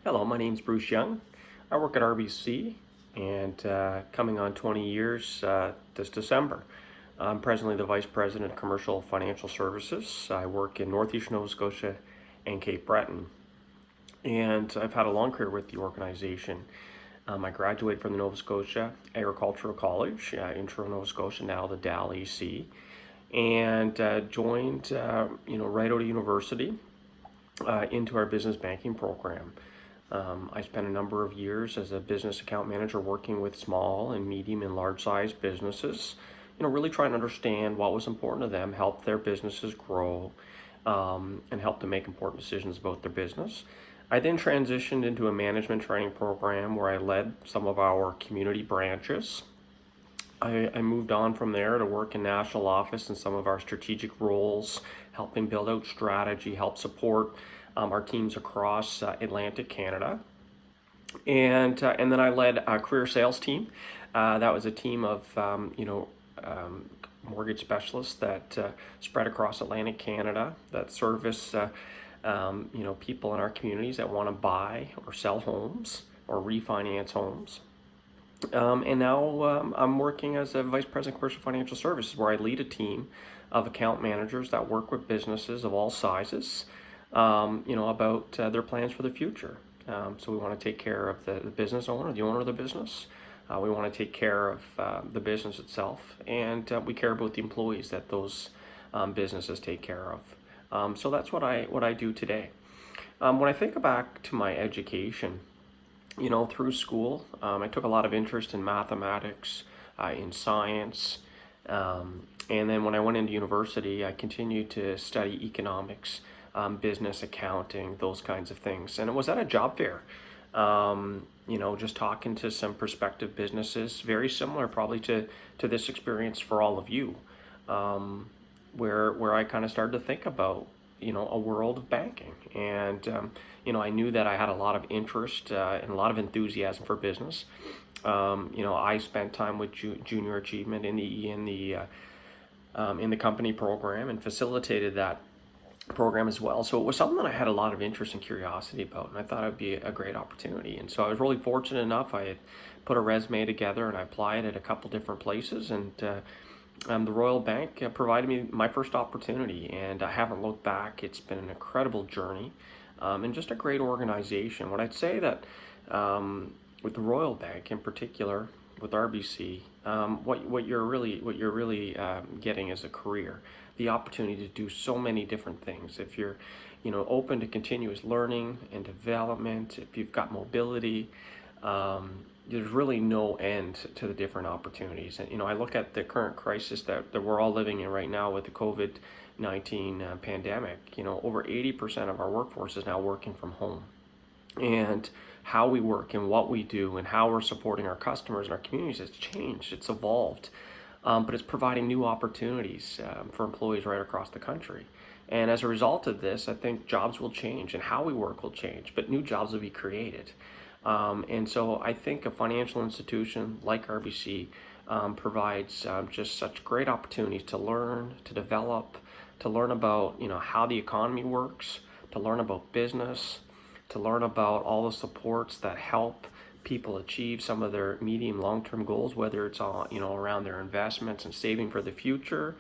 Hello, my name's Bruce Young. I work at RBC and coming on 20 years this December. I'm presently the Vice President of Commercial Financial Services. I work in Northeast Nova Scotia and Cape Breton. And I've had a long career with the organization. I graduated from the Nova Scotia Agricultural College in Toronto, Nova Scotia, now the DAL EC, and joined right out of university into our business banking program. I spent a number of years as a business account manager working with small and medium and large size businesses, really trying to understand what was important to them, help their businesses grow, and help them make important decisions about their business. I then transitioned into a management training program where I led some of our community branches. I moved on from there to work in national office in some of our strategic roles, helping build out strategy, help support our teams across Atlantic Canada. And then I led a career sales team. That was a team of mortgage specialists that spread across Atlantic Canada that service people in our communities that want to buy or sell homes or refinance homes. And now I'm working as a Vice President of Commercial Financial Services, where I lead a team of account managers that work with businesses of all sizes, about their plans for the future. So we want to take care of the business owner, the owner of the business. We want to take care of the business itself, and we care about the employees that those businesses take care of. So that's what I do today. When I think back to my education, through school, I took a lot of interest in mathematics, in science, and then when I went into university, I continued to study economics, business, accounting, those kinds of things. And it was at a job fair, just talking to some prospective businesses, very similar probably to this experience for all of you, where I kind of started to think about a world of banking. And I knew that I had a lot of interest and a lot of enthusiasm for business. I spent time with junior achievement in the company program and facilitated that program as well. So it was something that I had a lot of interest and curiosity about, and I thought it would be a great opportunity. And so I was really fortunate enough. I had put a resume together and I applied at a couple different places, and the Royal Bank provided me my first opportunity, and I haven't looked back. It's been an incredible journey, and just a great organization. What I'd say that with the Royal Bank in particular, with RBC, what you're really getting is a career, the opportunity to do so many different things. If you're open to continuous learning and development, if you've got mobility, there's really no end to the different opportunities. And I look at the current crisis that we're all living in right now with the COVID-19 pandemic. Over 80% of our workforce is now working from home, and how we work and what we do and how we're supporting our customers and our communities has changed. It's evolved, but it's providing new opportunities for employees right across the country. And as a result of this, I think jobs will change and how we work will change, but new jobs will be created. And so I think a financial institution like RBC provides just such great opportunities to learn, to develop, to learn about how the economy works, to learn about business, to learn about all the supports that help people achieve some of their medium long-term goals, whether it's around their investments and saving for the future,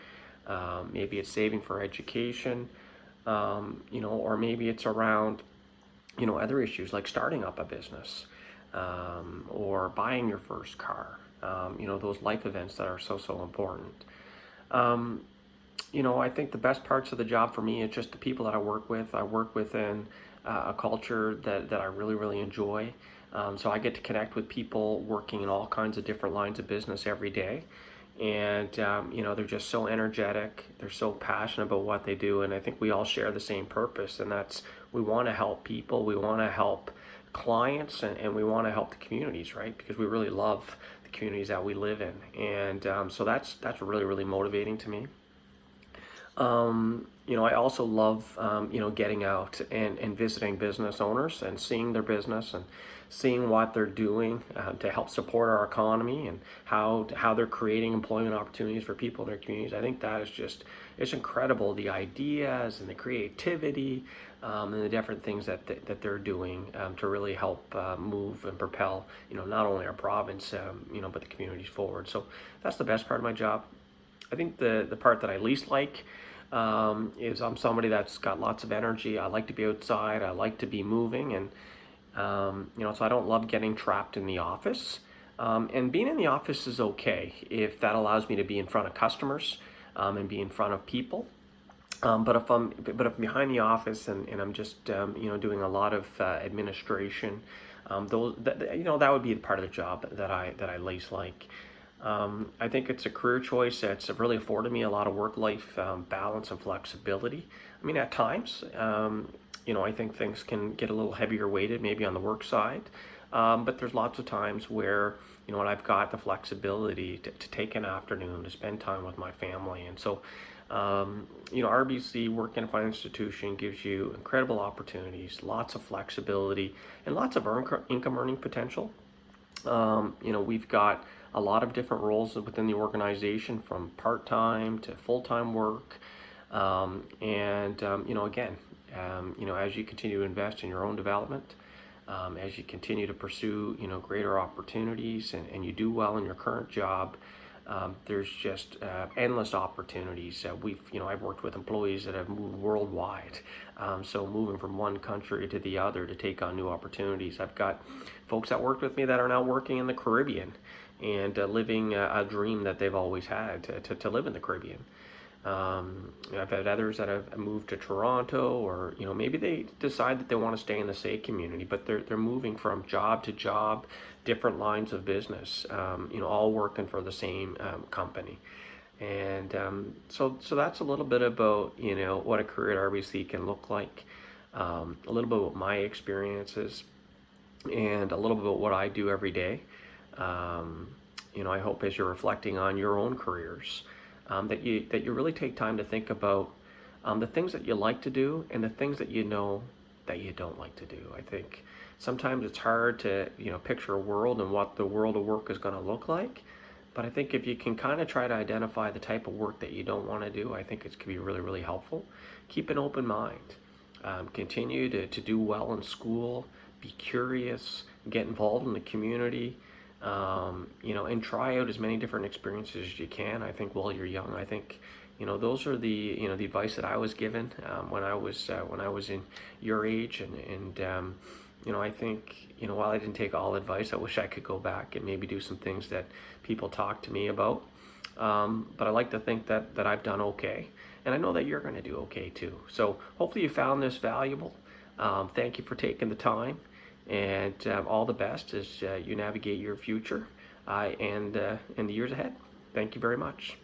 maybe it's saving for education, or maybe it's around other issues like starting up a business, or buying your first car, those life events that are so important. I think the best parts of the job for me is just the people that I work with. I work within a culture that I really enjoy. So I get to connect with people working in all kinds of different lines of business every day. And, they're just so energetic. They're so passionate about what they do. And I think we all share the same purpose, and that's we want to help people. We want to help clients, and we want to help the communities, right? Because we really love the communities that we live in. And so that's really motivating to me. I also love, getting out and visiting business owners and seeing their business and seeing what they're doing to help support our economy and how they're creating employment opportunities for people in their communities. I think that is it's incredible, the ideas and the creativity and the different things that they're doing to really help move and propel, not only our province, but the communities forward. So that's the best part of my job. I think the part that I least like is I'm somebody that's got lots of energy. I like to be outside. I like to be moving, and so I don't love getting trapped in the office. And being in the office is okay if that allows me to be in front of customers and be in front of people. But if I'm behind the office and I'm just doing a lot of administration, that would be the part of the job that I least like. I think it's a career choice that's really afforded me a lot of work-life balance and flexibility. I mean, at times, I think things can get a little heavier weighted, maybe on the work side. But there's lots of times where, when I've got the flexibility to take an afternoon to spend time with my family. And so, RBC, working in a financial institution, gives you incredible opportunities, lots of flexibility, and lots of income earning potential. We've got a lot of different roles within the organization, from part-time to full-time work. Again, as you continue to invest in your own development, as you continue to pursue, greater opportunities, and you do well in your current job, there's just endless opportunities. I've worked with employees that have moved worldwide, so moving from one country to the other to take on new opportunities. I've got folks that worked with me that are now working in the Caribbean and living a dream that they've always had to live in the Caribbean. I've had others that have moved to Toronto, or maybe they decide that they want to stay in the same community, but they're moving from job to job, different lines of business, all working for the same company. And so that's a little bit about what a career at RBC can look like, a little bit about my experiences, and a little bit about what I do every day. I hope as you're reflecting on your own careers, that you really take time to think about the things that you like to do and the things that you don't like to do. I think sometimes it's hard to picture a world and what the world of work is going to look like. But I think if you can kind of try to identify the type of work that you don't want to do, I think it can be really, really helpful. Keep an open mind. Continue to do well in school. Be curious. Get involved in the community. And try out as many different experiences as you can. I think while you're young, I think those are the the advice that I was given when I was in your age, and I think while I didn't take all advice, I wish I could go back and maybe do some things that people talk to me about. But I like to think that I've done okay, and I know that you're going to do okay too. So hopefully you found this valuable. Thank you for taking the time. And all the best as you navigate your future and in the years ahead. Thank you very much.